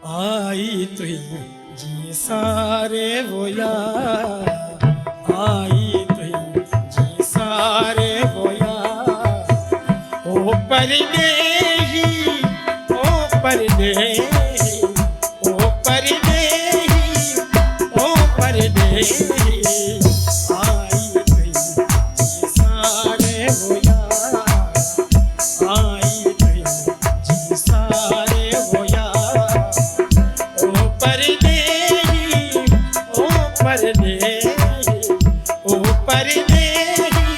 आई तुझी सारे बोया, आई तुझी सारे बोया, ओ परदेही, ओ परदेही, ओ परदेही, ओ परदेही, आई तुझी सारे बोया, आई तुझी सारे बोया, ओ परदेही, ओ परदेही, ओ परदेही,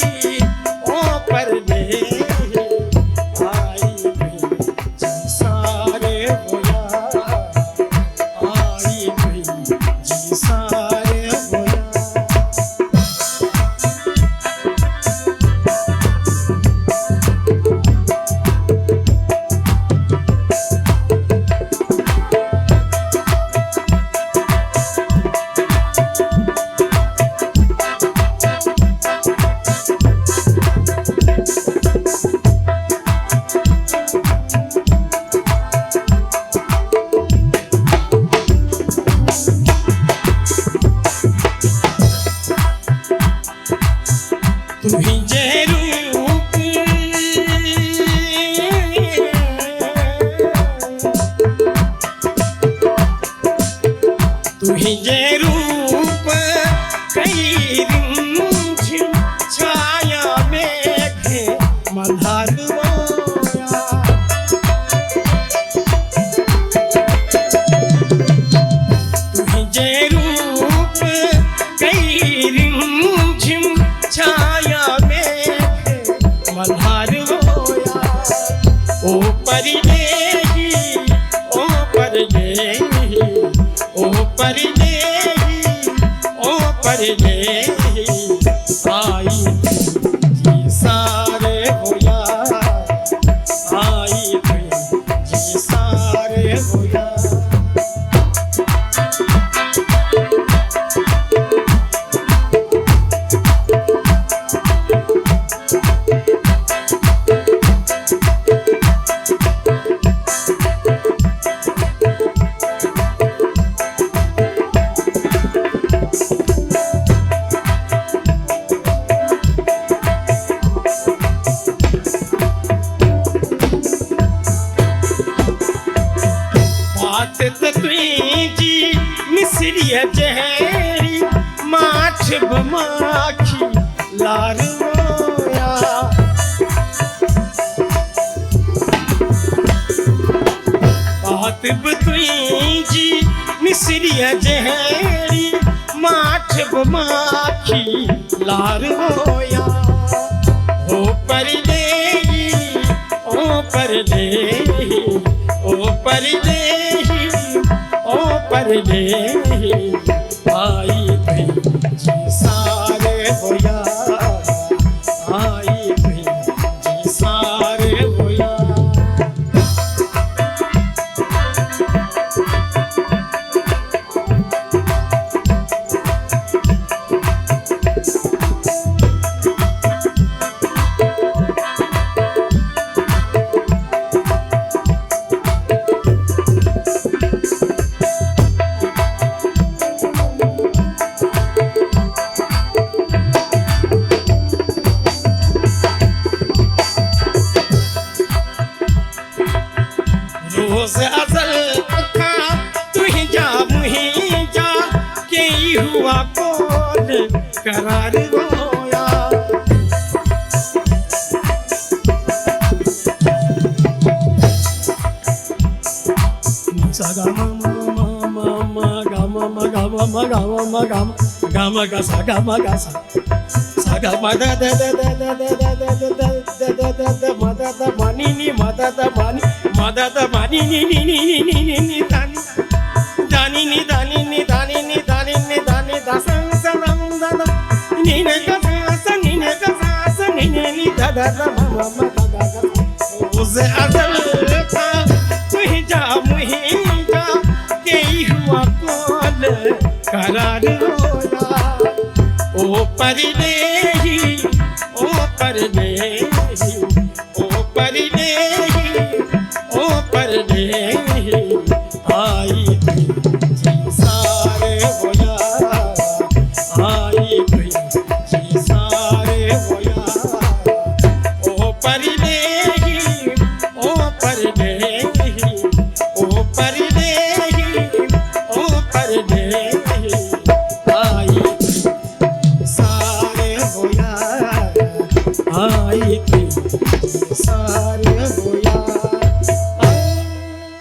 ओ परदेही, आई तुझी सारे बोया, आई तुझी सारे बोया। तुझे रूप तुझे रूप कई रिंझिम छाया मेघे मल्हार बोया, तुझे रूप कई रिंझिम छाया मल्हार होया, ओ परदेही, ओ परदेही, ओ परदेही, ओ परदेही, आई तुझी सारे होया, आई तुझी सारे होया। बात तुझी मिसरिय जहरी माठ बमाखी लार होया, बात तुझी मिसरिय जहरी माठ बमाखी लार होया, ओ परदेही, ओ परदेही, ओ परदेही, ओ परदेही, आई तुझी सारे बोया, आई तुझी सारे बोया। रोज अजल का तुझा मुहिजा के हुआ कौन करार होया, सा गा मा मा मा मा गा मा मा गा मा मा गा मा मा गा मा गा सा गा मा गा सा गा मा दा दा दा दा दा दा दा दा दा दा दा मा दा दा मा नी नी मा दा दा मा नी मा दा दा मा नी नी नी नी नी नी नी नी दानी दानी नी दानी नी दानी नी दानी नी दानी दा सा सा दा दा नी ने का सा नी ने का सा नी ने नी दा दा दा मा मा मा दा दा दा उसे अजल का तुझा मुहिजा के हुआ कौन करार होया, ओ परदेही, ओ परदेही, ओ परदेही, ओ परदेही, आई ಆಯಿತು